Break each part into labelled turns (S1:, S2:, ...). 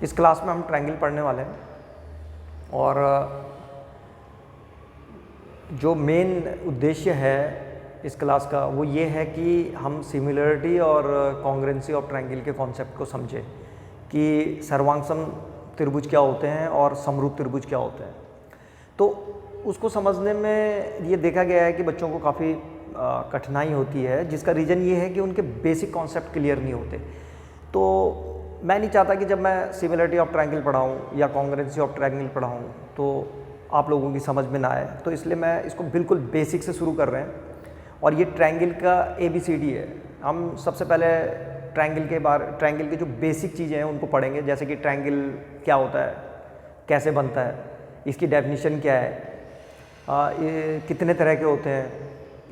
S1: इस क्लास में हम ट्रायंगल पढ़ने वाले हैं और जो मेन उद्देश्य है इस क्लास का वो ये है कि हम सिमिलरिटी और कॉन्ग्रुएंसी ऑफ ट्रायंगल के कॉन्सेप्ट को समझें कि सर्वांगसम त्रिभुज क्या होते हैं और समरूप त्रिभुज क्या होते हैं। तो उसको समझने में ये देखा गया है कि बच्चों को काफ़ी कठिनाई होती है, जिसका रीज़न ये है कि उनके बेसिक कॉन्सेप्ट क्लियर नहीं होते। तो मैं नहीं चाहता कि जब मैं सिमिलरिटी ऑफ ट्रायंगल पढ़ाऊँ या कॉन्ग्रुएंसी ऑफ ट्रायंगल पढ़ाऊँ तो आप लोगों की समझ में ना आए, तो इसलिए मैं इसको बिल्कुल बेसिक से शुरू कर रहे हैं। और ये ट्रायंगल का ABCD है। हम सबसे पहले ट्रायंगल की जो बेसिक चीज़ें हैं उनको पढ़ेंगे, जैसे कि ट्रायंगल क्या होता है, कैसे बनता है, इसकी डेफिनेशन क्या है, ये कितने तरह के होते हैं,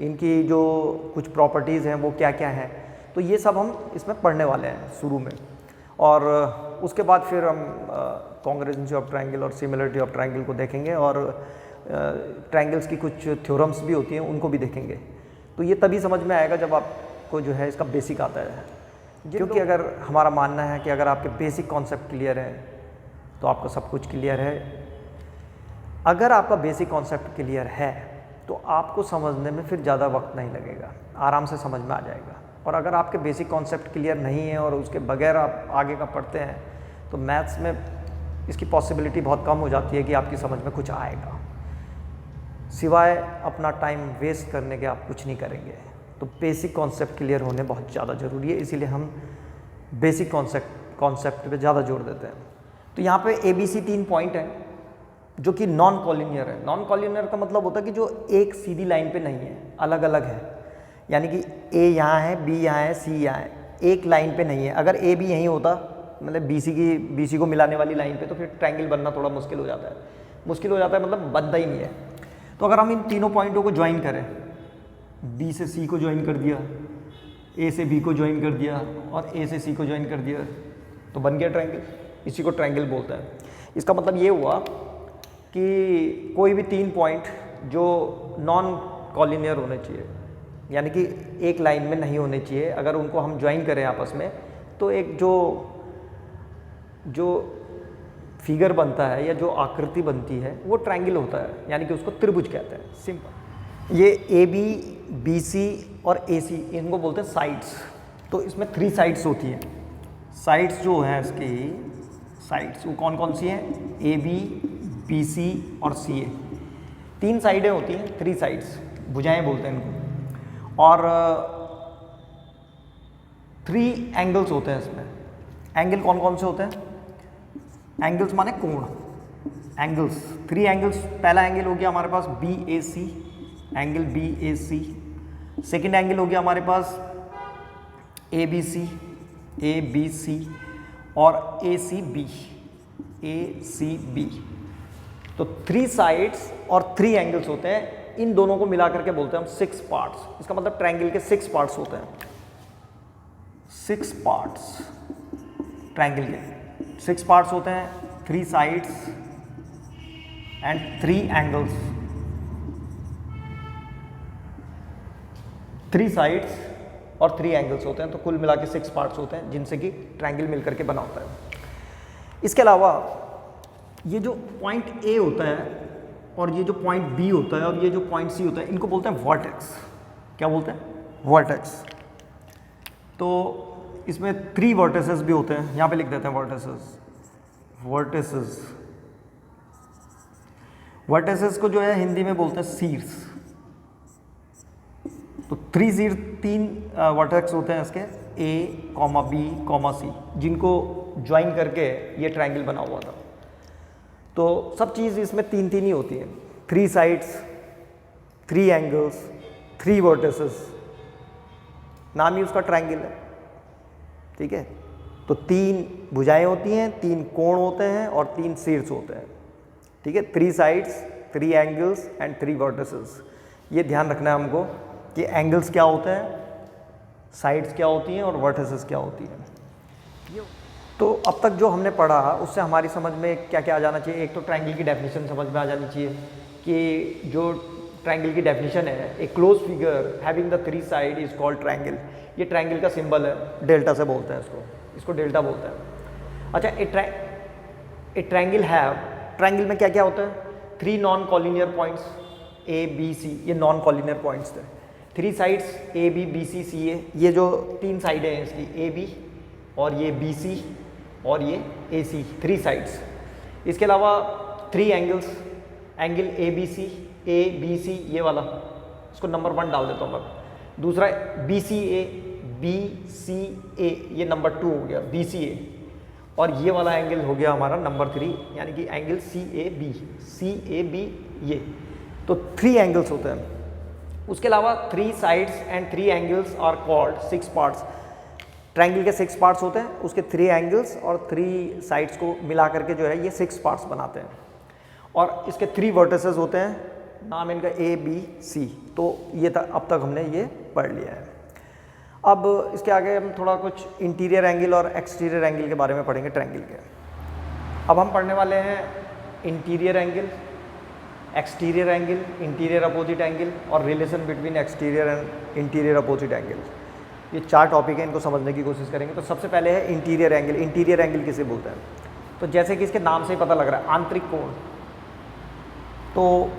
S1: इनकी जो कुछ प्रॉपर्टीज़ हैं वो क्या क्या हैं। तो ये सब हम इसमें पढ़ने वाले हैं शुरू में, और उसके बाद फिर हम कॉन्ग्रुएंसी ऑफ ट्रायंगल और सिमिलरिटी ऑफ ट्रायंगल को देखेंगे, और ट्रायंगल्स की कुछ थ्योरम्स भी होती हैं उनको भी देखेंगे। तो ये तभी समझ में आएगा जब आपको जो है इसका बेसिक आता है, क्योंकि अगर हमारा मानना है कि अगर आपके बेसिक कॉन्सेप्ट क्लियर है तो आपका सब कुछ क्लियर है। अगर आपका बेसिक कॉन्सेप्ट क्लियर है तो आपको समझने में फिर ज़्यादा वक्त नहीं लगेगा, आराम से समझ में आ जाएगा। और अगर आपके बेसिक कॉन्सेप्ट क्लियर नहीं है और उसके बगैर आप आगे का पढ़ते हैं तो मैथ्स में इसकी पॉसिबिलिटी बहुत कम हो जाती है कि आपकी समझ में कुछ आएगा। सिवाय अपना टाइम वेस्ट करने के आप कुछ नहीं करेंगे। तो बेसिक कॉन्सेप्ट क्लियर होने बहुत ज़्यादा ज़रूरी है, इसीलिए हम बेसिक कॉन्सेप्ट पे ज़्यादा जोर देते हैं। तो यहाँ पे ABC 3 पॉइंट हैं जो कि नॉन कॉलिनियर है। नॉन कॉलिनियर का मतलब होता है कि जो एक सीधी लाइन पे नहीं है, अलग अलग है। यानी कि A यहाँ है, B यहाँ है, C यहाँ है, एक लाइन पे नहीं है। अगर AB यहीं होता, मतलब BC को मिलाने वाली लाइन पे, तो फिर ट्रायंगल बनना थोड़ा मुश्किल हो जाता है, मतलब बनता ही नहीं है। तो अगर हम इन तीनों पॉइंटों को ज्वाइन करें, B से C को ज्वाइन कर दिया, A से B को ज्वाइन कर दिया और A से C को ज्वाइन कर दिया, तो बन गया ट्रायंगल। इसी को ट्रायंगल बोलते हैं। इसका मतलब ये हुआ कि कोई भी 3 पॉइंट जो नॉन कॉलिनियर होने चाहिए, यानी कि एक लाइन में नहीं होने चाहिए, अगर उनको हम ज्वाइन करें आपस में तो एक जो फिगर बनता है या जो आकृति बनती है वो ट्रायंगल होता है, यानी कि उसको त्रिभुज कहते हैं। सिंपल। ये AB, BC और AC इनको बोलते हैं साइड्स। तो इसमें 3 साइड्स होती हैं। साइड्स जो हैं इसकी साइड्स वो कौन कौन सी हैं? AB, BC और CA। 3 साइडें होती हैं, 3 साइड्स, भुजाएं बोलते हैं इनको। और 3 एंगल्स होते हैं इसमें। एंगल कौन कौन से होते हैं? एंगल्स माने कोण, एंगल्स। 3 एंगल्स। पहला एंगल हो गया हमारे पास BAC, angle BAC। Second angle हो गया हमारे पास ABC और ACB। तो 3 साइड्स और 3 एंगल्स होते हैं। इन दोनों को मिलाकर के बोलते हैं हम 6 पार्ट्स। इसका मतलब ट्रायंगल के 6 पार्ट्स होते हैं। 6 पार्ट्स ट्रायंगल के 6 पार्ट्स होते हैं, 3 साइड्स एंड 3 एंगल्स। 3 साइड्स और 3 एंगल्स होते हैं, तो कुल मिला के 6 पार्ट्स होते हैं जिनसे कि ट्रायंगल मिलकर के बना होता है। इसके अलावा ये जो पॉइंट A होता है और ये जो पॉइंट B होता है और ये जो पॉइंट C होता है, इनको बोलते हैं वर्टेक्स। क्या बोलते हैं? वर्टेक्स। तो इसमें 3 वर्टिसेस भी होते हैं, यहाँ पे लिख देते हैं वर्टिसेस को जो है हिंदी में बोलते हैं शीर्ष। तो 3 वर्टेक्स होते हैं इसके, A, B, C, जिनको ज्वाइन करके ये ट्रायंगल बना हुआ था। तो सब चीज़ इसमें 3 ही होती है। 3 साइड्स, 3 एंगल्स, 3 वर्टिसेस, नाम ही उसका ट्रायंगल है। ठीक है। तो 3 भुजाएं होती हैं, 3 कोण होते हैं और 3 शीर्ष होते हैं। ठीक है। 3 साइड्स, 3 एंगल्स एंड 3 वर्टिसेस। ये ध्यान रखना है हमको कि एंगल्स क्या होते हैं, साइड्स क्या होती हैं और वर्टिसेस क्या होती हैं। तो अब तक जो हमने पढ़ा उससे हमारी समझ में क्या क्या आ जाना चाहिए? एक तो ट्रायंगल की डेफिनेशन समझ में आ जानी चाहिए कि जो ट्रायंगल की डेफिनेशन है, a close figure having the 3 side is called triangle. ये ट्रायंगल का सिंबल है, डेल्टा से बोलते हैं इसको डेल्टा बोलते हैं। अच्छा, ए ट्रायंगल हैव, ट्रायंगल में क्या क्या होता है, 3 non collinear points A B C, ये नॉन कॉलिनियर पॉइंट्स थे, 3 sides A B B C C A, ये जो 3 साइडें हैं इसकी ए बी और ये बी सी और ये ए सी, 3 साइड्स। इसके अलावा 3 angles, angle A B C ये वाला, इसको नंबर 1 डाल देता हूँ मैं। दूसरा बी सी ए, ये नंबर 2 हो गया बी सी ए, और ये वाला एंगल हो गया हमारा नंबर 3, यानी कि एंगल सी ए बी ये, तो 3 एंगल्स होते हैं। उसके अलावा 3 sides and 3 angles are called 6 parts. Triangle के 6 पार्ट्स होते हैं, उसके 3 एंगल्स और 3 साइड्स को मिला करके जो है ये 6 पार्ट्स बनाते हैं। और इसके 3 वर्टिसेस होते हैं, नाम इनका ए बी सी। तो ये अब तक हमने ये पढ़ लिया है। अब इसके आगे हम थोड़ा कुछ इंटीरियर एंगल और एक्सटीरियर एंगल के बारे में पढ़ेंगे ट्रायंगल के। अब हम पढ़ने वाले हैं interior angle, exterior angle, interior opposite angle और relation between exterior and interior opposite angle. ये 4 टॉपिक हैं, इनको समझने की कोशिश करेंगे। तो सबसे पहले है इंटीरियर एंगल। इंटीरियर एंगल किसे बोलते हैं? तो जैसे कि इसके नाम से ही पता लग रहा है, आंतरिक कोण। तो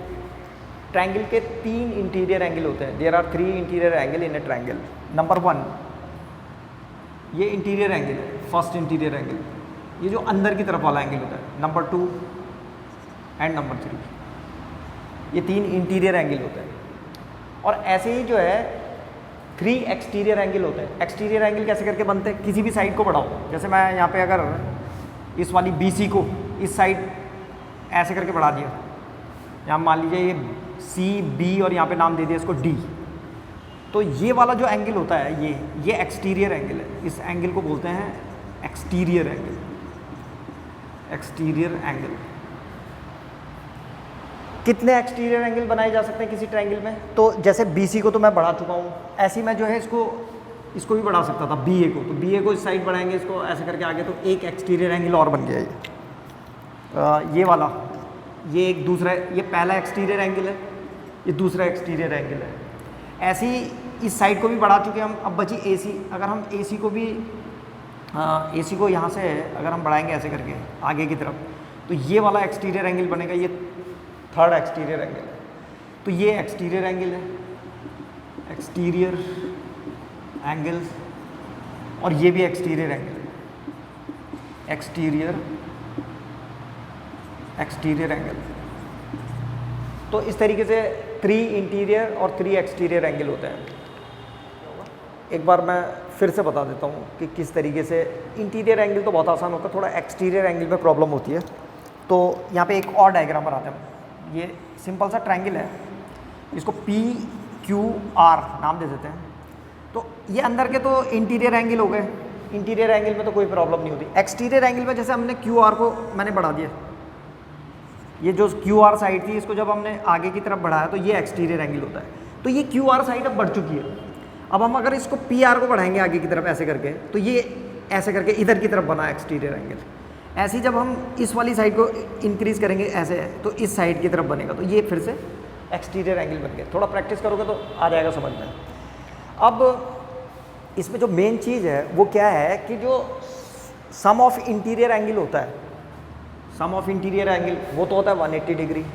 S1: ट्रायंगल के 3 इंटीरियर एंगल होते हैं। There are 3 interior angle in a triangle. Number 1 ये इंटीरियर एंगल है, फर्स्ट इंटीरियर एंगल, ये जो अंदर की तरफ वाला एंगल होता है। नंबर 2 एंड नंबर 3, ये 3 इंटीरियर एंगल होते हैं। और ऐसे ही जो है 3 एक्सटीरियर एंगल होते हैं। एक्सटीरियर एंगल कैसे करके बनते हैं? किसी भी साइड को बढ़ाओ, जैसे मैं यहाँ पे अगर इस वाली BC को इस साइड ऐसे करके बढ़ा दिया, यहाँ मान लीजिए ये CB और यहाँ पे नाम दे दिया इसको D, तो ये वाला जो एंगल होता है ये एक्सटीरियर एंगल है। इस एंगल को बोलते हैं एक्सटीरियर एंगल। Exterior angle. कितने एक्सटीरियर एंगल बनाए जा सकते हैं किसी ट्रायंगल में? तो जैसे BC को तो मैं बढ़ा चुका हूँ, ऐसे ही मैं जो है इसको भी बढ़ा सकता था, BA को। तो BA को इस साइड बढ़ाएंगे, इसको ऐसे करके आगे, तो एक एक्सटीरियर एंगल और बन गया ये वाला। ये एक दूसरा, ये पहला एक्सटीरियर एंगल है, ये दूसरा एक्सटीरियर एंगल है। ऐसे ही इस साइड को भी बढ़ा चुके हम। अब बची AC। अगर हम AC को भी AC को यहाँ से अगर हम बढ़ाएंगे ऐसे करके आगे की तरफ, तो ये वाला एक्सटीरियर एंगल बनेगा, ये 3rd एक्सटीरियर एंगल है। तो ये एक्सटीरियर एंगल है, एक्सटीरियर एंगल, और ये भी एक्सटीरियर एंगल है, एक्सटीरियर एंगल। तो इस तरीके से 3 इंटीरियर और 3 एक्सटीरियर एंगल होते हैं। एक बार मैं फिर से बता देता हूँ कि किस तरीके से इंटीरियर एंगल तो बहुत आसान होता है, थोड़ा एक्सटीरियर एंगल में प्रॉब्लम होती है। तो यहाँ पे एक और डायग्राम बनाते हैं। ये सिंपल सा ट्रायंगल है, इसको PQR नाम दे देते हैं। तो ये अंदर के तो इंटीरियर एंगल हो गए, इंटीरियर एंगल में तो कोई प्रॉब्लम नहीं होती। एक्सटीरियर एंगल में जैसे हमने QR को मैंने बढ़ा दिया, ये जो QR साइड थी इसको जब हमने आगे की तरफ बढ़ाया तो ये एक्सटीरियर एंगल होता है। तो ये QR साइड अब बढ़ चुकी है। अब हम अगर इसको PR को बढ़ाएंगे आगे की तरफ ऐसे करके, तो ये ऐसे करके इधर की तरफ बना एक्सटीरियर एंगल। ऐसे ही जब हम इस वाली साइड को इंक्रीज़ करेंगे ऐसे, तो इस साइड की तरफ बनेगा, तो ये फिर से एक्सटीरियर एंगल बन गया। थोड़ा प्रैक्टिस करोगे तो आ जाएगा समझ में। अब इसमें जो मेन चीज़ है वो क्या है कि जो सम ऑफ इंटीरियर एंगल होता है, सम ऑफ इंटीरियर एंगल वो तो होता है 180 डिग्री,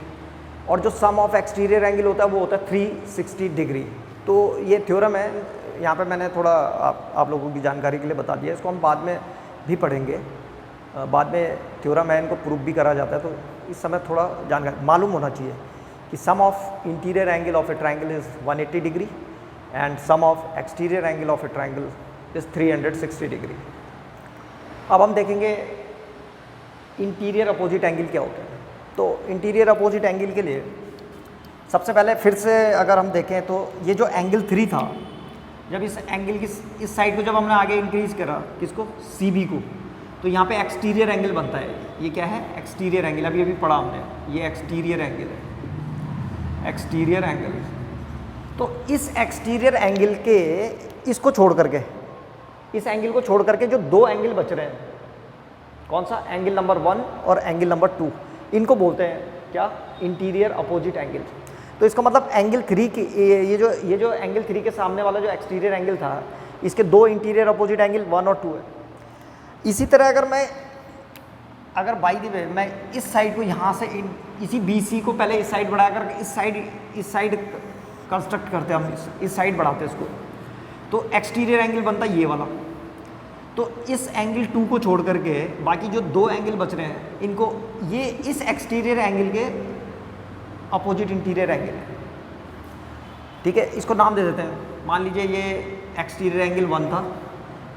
S1: और जो सम ऑफ एक्सटीरियर एंगल होता है वो होता है 360 डिग्री। तो ये थ्योरम है, यहाँ पे मैंने थोड़ा आप लोगों की जानकारी के लिए बता दिया। इसको हम बाद में भी पढ़ेंगे, बाद में थ्योरम है, इनको प्रूफ भी करा जाता है। तो इस समय थोड़ा जानकारी मालूम होना चाहिए कि sum of interior angle of a triangle is 180 degree and sum of exterior angle of a triangle is 360 degree. अब हम देखेंगे इंटीरियर अपोजिट एंगल क्या होता है। तो इंटीरियर अपोजिट एंगल के लिए सबसे पहले फिर से अगर हम देखें तो ये जो एंगल 3 था, जब इस एंगल की इस साइड को जब हमने आगे इंक्रीज़ करा, किसको? CB को, तो यहाँ पे एक्सटीरियर एंगल बनता है। ये क्या है? Exterior angle. अभी पढ़ा हमने, ये एक्सटीरियर एंगल है, एक्सटीरियर एंगल। तो इस एक्सटीरियर एंगल के इसको छोड़ करके, इस एंगल को छोड़ करके जो 2 एंगल बच रहे हैं, कौन सा? एंगल नंबर 1 और एंगल नंबर 2, इनको बोलते हैं क्या? Interior opposite angle. तो इसका मतलब एंगल 3 की ये जो एंगल 3 के सामने वाला जो एक्सटीरियर एंगल था, इसके 2 इंटीरियर अपोजिट एंगल 1 और 2 है। इसी तरह अगर मैं अगर बाई द वे मैं इस साइड को यहाँ से इसी BC को पहले इस साइड बढ़ा कर इस साइड कंस्ट्रक्ट करते हैं, हम इस साइड बढ़ाते हैं इसको, तो एक्सटीरियर एंगल बनता है ये वाला। तो इस एंगल 2 को छोड़ करके बाकी जो 2 एंगल बच रहे हैं इनको, ये इस एक्सटीरियर एंगल के अपोजिट इंटीरियर एंगल है, ठीक है। इसको नाम दे देते हैं, मान लीजिए ये एक्सटीरियर एंगल 1 था,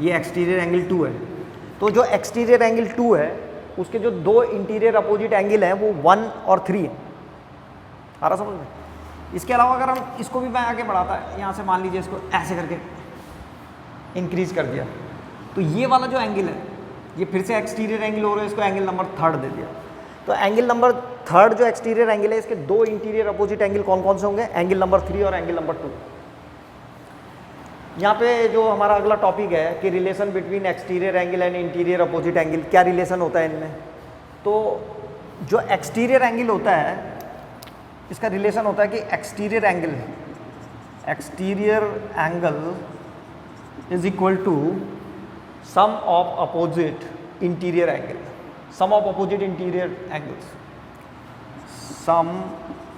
S1: ये एक्सटीरियर एंगल 2 है। तो जो एक्सटीरियर एंगल 2 है उसके जो 2 इंटीरियर अपोजिट एंगल हैं वो 1 और 3 है। आ रहा समझ में? इसके अलावा अगर हम इसको भी मैं आगे बढ़ाता है, यहाँ से मान लीजिए इसको ऐसे करके इंक्रीज कर दिया, तो ये वाला जो एंगल है ये फिर से एक्सटीरियर एंगल हो रहा है, इसको एंगल नंबर 3 दे दिया। तो एंगल नंबर 3 जो एक्सटीरियर एंगल है, इसके 2 इंटीरियर अपोजिट एंगल कौन कौन से होंगे? एंगल नंबर 3 और एंगल नंबर 2। यहाँ पे जो हमारा अगला टॉपिक है कि relation between exterior angle and interior opposite angle, क्या रिलेशन होता है इनमें? तो जो एक्सटीरियर एंगल होता है इसका रिलेशन होता है कि exterior angle is equal to sum of opposite interior angle, sum of opposite interior angles, sum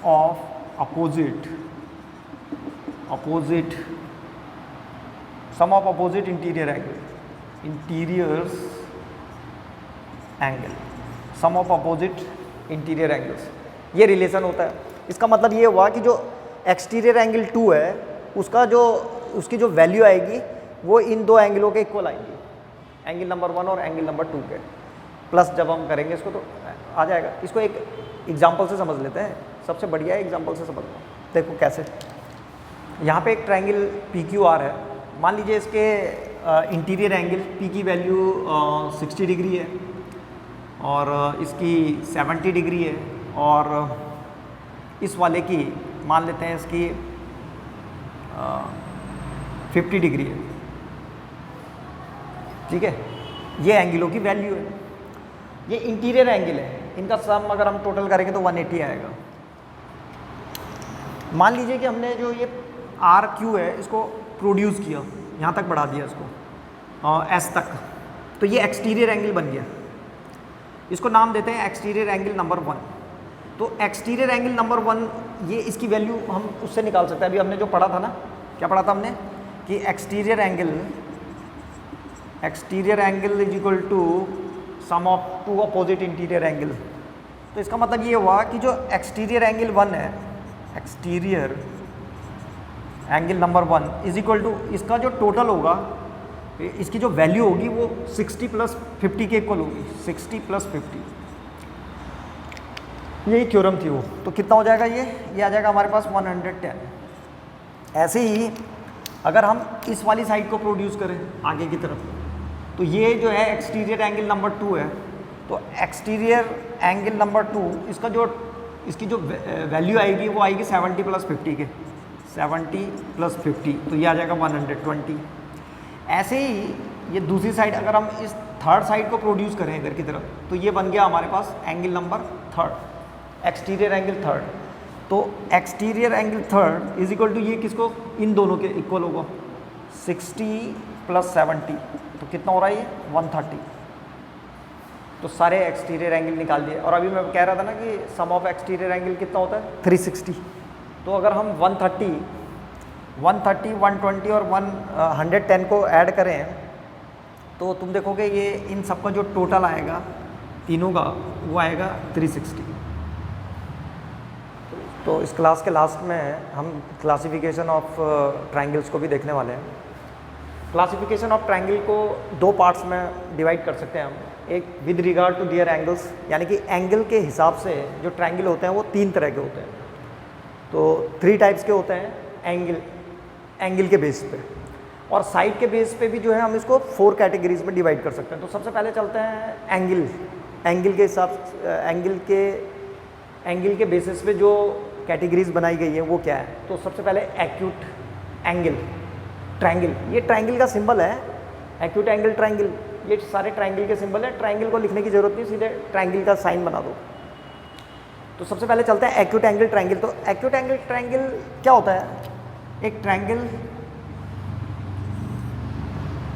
S1: of opposite interior angle, sum of opposite interior angles, ये रिलेशन होता है। इसका मतलब ये हुआ कि जो एक्सटीरियर एंगल 2 है उसकी जो वैल्यू आएगी वो इन 2 एंगलों के इक्वल आएगी, एंगल नंबर 1 और एंगल नंबर 2 के, प्लस जब हम करेंगे इसको तो आ जाएगा। इसको एक एग्जांपल से समझ लेते हैं, सबसे बढ़िया एग्जांपल से समझ लो। देखो कैसे, यहाँ पे एक ट्रायंगल PQR है, मान लीजिए इसके इंटीरियर एंगल P की वैल्यू 60 डिग्री है और इसकी 70 डिग्री है, और इस वाले की मान लेते हैं इसकी 50 डिग्री है, ठीक है। ये एंगलों की वैल्यू है, ये इंटीरियर एंगल है, इनका सम अगर हम टोटल करेंगे तो 180 आएगा। मान लीजिए कि हमने जो ये RQ है इसको प्रोड्यूस किया, यहाँ तक बढ़ा दिया इसको S तक, तो ये एक्सटीरियर एंगल बन गया। इसको नाम देते हैं एक्सटीरियर एंगल नंबर 1। तो एक्सटीरियर एंगल नंबर 1, ये इसकी वैल्यू हम उससे निकाल सकते हैं। अभी हमने जो पढ़ा था ना, क्या पढ़ा था हमने कि exterior angle is equal to sum of 2 opposite interior angle. तो इसका मतलब ये हुआ कि जो एक्सटीरियर एंगल 1 है, exterior angle number 1 is equal to, इसका जो टोटल होगा, इसकी जो वैल्यू होगी वो 60 + 50 के इक्वल होगी, 60 + 50, यही थ्योरम थी वो। तो कितना हो जाएगा ये आ जाएगा हमारे पास 110। ऐसे ही अगर हम इस वाली साइड को प्रोड्यूस करें आगे की तरफ, तो ये जो है एक्सटीरियर एंगल नंबर 2 है, तो एक्सटीरियर एंगल नंबर 2 इसकी जो वैल्यू आएगी वो आएगी 70 + 50 के, 70 + 50, तो ये आ जाएगा 120। ऐसे ही ये दूसरी साइड अगर हम इस थर्ड साइड को प्रोड्यूस करें इधर की तरफ, तो ये बन गया हमारे पास एंगल नंबर 3, एक्सटीरियर एंगल 3। तो exterior angle 3 is equal to, ये किसको, इन दोनों के इक्वल होगा, 60 + 70, तो कितना हो रहा है ये 130। तो सारे एक्सटीरियर एंगल निकाल दिए। और अभी मैं कह रहा था ना कि सम ऑफ एक्सटीरियर एंगल कितना होता है 360। तो अगर हम 130, 120 और 110 को ऐड करें तो तुम देखोगे ये इन सबका जो टोटल आएगा तीनों का वो आएगा 360। तो इस क्लास के लास्ट में हम क्लासिफिकेशन ऑफ ट्रायंगल्स को भी देखने वाले हैं। क्लासिफिकेशन ऑफ ट्रायंगल को 2 पार्ट्स में डिवाइड कर सकते हैं हम। एक with regard to their angles, यानी कि एंगल के हिसाब से जो ट्रायंगल होते हैं वो 3 तरह के होते हैं। तो 3 टाइप्स के होते हैं एंगल के बेस पे, और साइड के बेस पे भी जो है हम इसको 4 कैटेगरीज में डिवाइड कर सकते हैं। तो सबसे पहले चलते हैं एंगल के हिसाब एंगल के बेसिस पे जो कैटेगरीज बनाई गई है वो क्या है। तो सबसे पहले एक्यूट एंगल ट्रायंगल, ये ट्रायंगल का सिंबल है, एक्यूट एंगल ट्रायंगल, ये सारे ट्रायंगल के सिंबल है। ट्रायंगल को लिखने की जरूरत नहीं, सीधे ट्रायंगल का साइन बना दो। तो सबसे पहले चलते हैं एक्यूट एंगल ट्रायंगल। तो एक्यूट एंगल ट्रायंगल क्या होता है, एक ट्रायंगल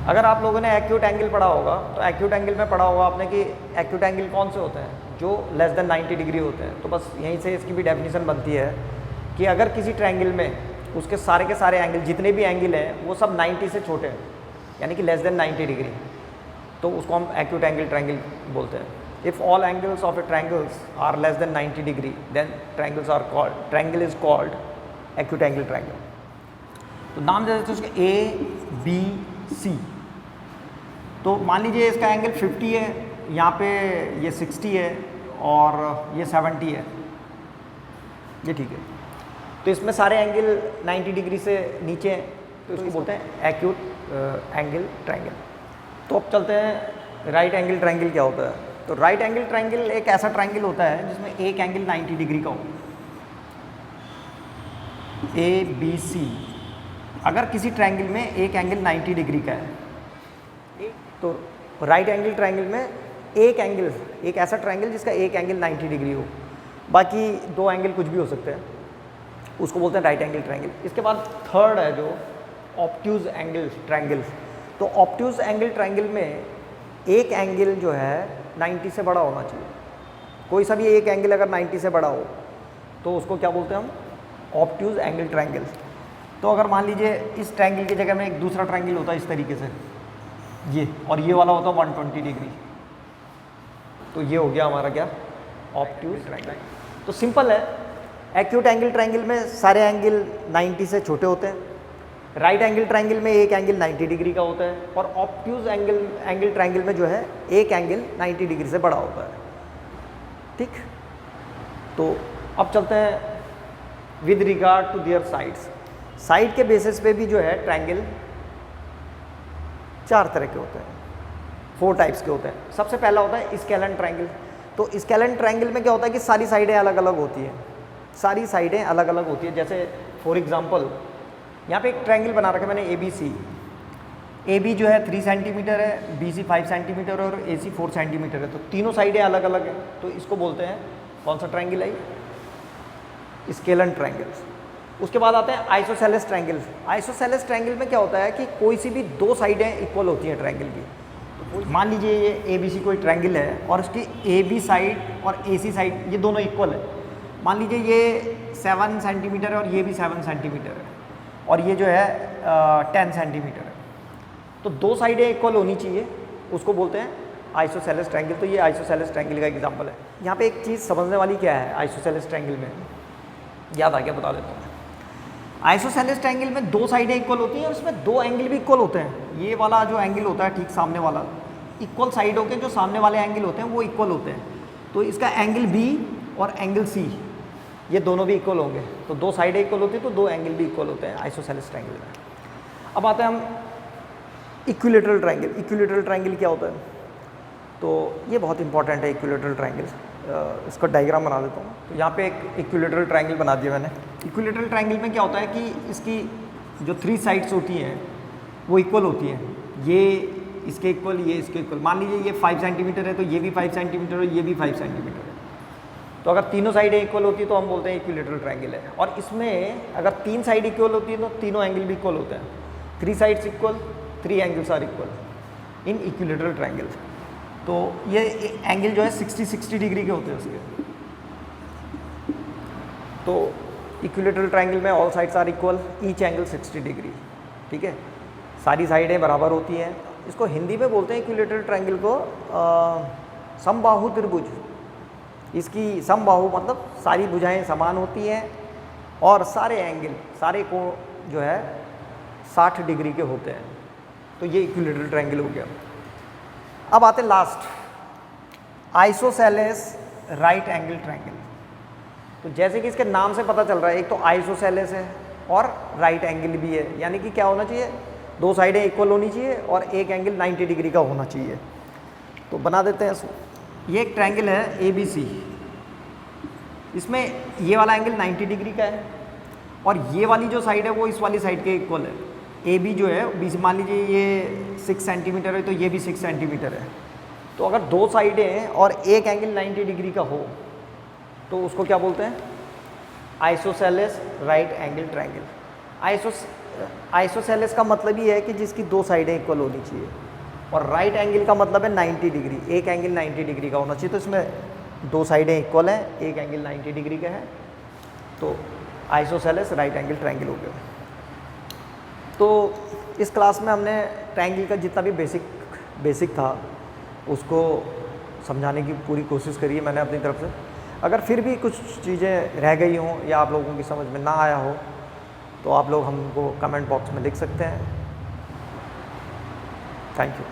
S1: अगर आप लोगों ने एक्यूट एंगल पढ़ा होगा तो एक्यूट एंगल में पढ़ा होगा आपने कि एक्यूट एंगल कौन से होते हैं, जो लेस देन 90 डिग्री होते हैं। तो बस यहीं से इसकी भी डेफिनेशन बनती है कि अगर किसी ट्रायंगल में उसके सारे के सारे एंगल, जितने भी एंगल हैं वो सब 90 से छोटे हैं, यानी कि लेस देन 90 डिग्री, तो उसको हम एक्यूट एंगल ट्रायंगल बोलते हैं। If all angles of a triangles are less than 90 degree then triangle is called acute angle triangle. तो नाम दे देते हैं उसके ABC। तो मान लीजिए इसका एंगल 50 है, यहाँ पे ये 60 है और ये 70 है, ये ठीक है। तो इसमें सारे एंगल 90 डिग्री से नीचे हैं, तो इसको बोलते हैं एक्यूट एंगल ट्रायंगल। तो अब चलते हैं राइट एंगल ट्रायंगल क्या होता है। तो राइट एंगल ट्रायंगल एक ऐसा ट्रायंगल होता है जिसमें एक एंगल 90 डिग्री का हो, ABC। अगर किसी ट्रायंगल में एक एंगल 90 डिग्री का है, तो राइट एंगल ट्रायंगल में एक एंगल, एक ऐसा ट्रायंगल जिसका एक एंगल 90 डिग्री हो, बाकी दो एंगल कुछ भी हो सकते हैं, उसको बोलते हैं राइट एंगल ट्रायंगल। इसके बाद थर्ड है जो ऑब्ट्यूज एंगल ट्रायंगल। तो ऑब्ट्यूज एंगल ट्रायंगल में एक एंगल जो है 90 से बड़ा होना चाहिए। कोई सा भी एक एंगल अगर 90 से बड़ा हो तो उसको क्या बोलते हैं हम, ऑब्ट्यूज एंगल ट्रायंगल। तो अगर मान लीजिए इस ट्रायंगल की जगह में एक दूसरा ट्रायंगल होता है इस तरीके से, ये, और ये वाला होता है 120 डिग्री, तो ये हो गया हमारा क्या, ऑब्ट्यूज ट्रायंगल। तो सिंपल है, एक्यूट एंगल ट्रायंगल में सारे एंगल 90 से छोटे होते हैं, राइट एंगल ट्रायंगल में एक एंगल 90 डिग्री का होता है, और ऑब्ट्यूज एंगल ट्रायंगल में जो है एक एंगल 90 डिग्री से बड़ा होता है। ठीक, तो अब चलते हैं with regard to their sides. Side के बेसिस पे भी जो है ट्रायंगल चार तरह के होते हैं, 4 टाइप्स के होते हैं। सबसे पहला होता है स्केलन ट्रायंगल। तो स्केलन ट्रायंगल में क्या होता है कि सारी साइडें अलग अलग होती हैं, सारी साइडें अलग अलग होती है। जैसे फॉर एग्जांपल यहाँ पे एक ट्रायंगल बना रखा है मैंने ABC। AB जो है 3 सेंटीमीटर है, BC 5 सेंटीमीटर और AC 4 सेंटीमीटर है, तो तीनों साइडें अलग अलग हैं, तो इसको बोलते हैं कौन सा ट्रायंगल है, स्केलन ट्रायंगल। उसके बाद आते हैं आइसोसेलेस ट्रायंगल। आइसोसेलेस ट्रायंगल में क्या होता है कि कोई सी भी दो साइडें इक्वल होती हैं ट्रायंगल की। तो मान लीजिए ये ABC कोई ट्रायंगल है और उसकी AB साइड और AC साइड ये दोनों इक्वल है। मान लीजिए ये 7 सेंटीमीटर है और ये भी 7 सेंटीमीटर है, और ये जो है 10 सेंटीमीटर है, तो दो साइडें इक्वल होनी चाहिए, उसको बोलते हैं आइसोसेलेस ट्रायंगल। तो ये आइसोसेलेस ट्रायंगल का एग्जांपल है। यहाँ पे एक चीज़ समझने वाली क्या है आइसोसेलेस ट्रायंगल में, याद आ गया, बता देता हूँ। आइसोसेलेस ट्रायंगल में दो साइडें इक्वल होती हैं और उसमें दो एंगल भी इक्वल होते हैं। ये वाला जो एंगल होता है ठीक सामने वाला, इक्वल साइडों के जो सामने वाले एंगल होते हैं वो इक्वल होते हैं। तो इसका एंगल B और एंगल C ये दोनों भी इक्वल होंगे, तो दो साइडें इक्वल होती है तो दो एंगल भी इक्वल होते हैं आइसोसेलेस ट्रायंगल में। अब आते हैं हम इक्विलेटरल ट्रायंगल। इक्विलेटरल ट्रायंगल क्या होता है, तो ये बहुत इंपॉर्टेंट है इक्विलेटरल ट्रायंगल। इसका डायग्राम बना देता हूँ। तो यहाँ पे एक इक्विलेटरल ट्रायंगल बना दिया मैंने। इक्विलेटरल ट्रायंगल में क्या होता है कि इसकी जो 3 साइड्स होती हैं वो इक्वल होती हैं, ये इसके इक्वल, ये इसके इक्वल। मान लीजिए ये 5 सेंटीमीटर है तो ये भी 5 सेंटीमीटर और ये भी 5 सेंटीमीटर है, तो अगर तीनों साइडें इक्वल होती है तो हम बोलते हैं इक्विलेटरल ट्रायंगल है। और इसमें अगर 3 साइड इक्वल होती है तो तीनों एंगल भी इक्वल होते हैं। 3 sides equal, 3 angles are equal in equilateral triangle. तो ये एंगल जो है 60 डिग्री के होते हैं उसके। तो इक्विलेटरल ट्रायंगल में all sides are equal, each angle 60 degree. ठीक है, सारी साइडें बराबर होती हैं। इसको हिंदी में बोलते हैं इक्विलेटरल ट्रायंगल को समबाहु त्रिभुज। इसकी समबाहु मतलब सारी भुजाएं समान होती हैं और सारे एंगल, सारे कोण जो है 60 डिग्री के होते हैं। तो ये इक्विलेटरल ट्रायंगल हो गया। अब आते हैं last, isosceles right angle triangle. तो जैसे कि इसके नाम से पता चल रहा है, एक तो आइसोसेलेस है और राइट एंगल भी है, यानी कि क्या होना चाहिए, दो साइडें इक्वल होनी चाहिए और एक एंगल 90 डिग्री का होना चाहिए। तो बना देते हैं इसको। ये एक ट्रायंगल है ABC, इसमें ये वाला एंगल 90 डिग्री का है और ये वाली जो साइड है वो इस वाली साइड के इक्वल है। AB जो है BC, मान लीजिए ये 6 सेंटीमीटर है तो ये भी 6 सेंटीमीटर है। तो अगर दो साइडें हैं और एक एंगल 90 डिग्री का हो तो उसको क्या बोलते हैं, isosceles right angle triangle. Isosceles का मतलब ही है कि जिसकी दो साइडें इक्वल होनी चाहिए, और राइट एंगल का मतलब है 90 डिग्री, एक एंगल 90 डिग्री का होना चाहिए। तो इसमें दो साइडें इक्वल हैं, एक एंगल 90 डिग्री का है, तो आइसोसेलेस राइट एंगल ट्रायंगल हो गया। तो इस क्लास में हमने ट्रायंगल का जितना भी बेसिक था उसको समझाने की पूरी कोशिश करी है मैंने अपनी तरफ से। अगर फिर भी कुछ चीज़ें रह गई हों या आप लोगों की समझ में ना आया हो तो आप लोग हमको कमेंट बॉक्स में लिख सकते हैं। Thank you.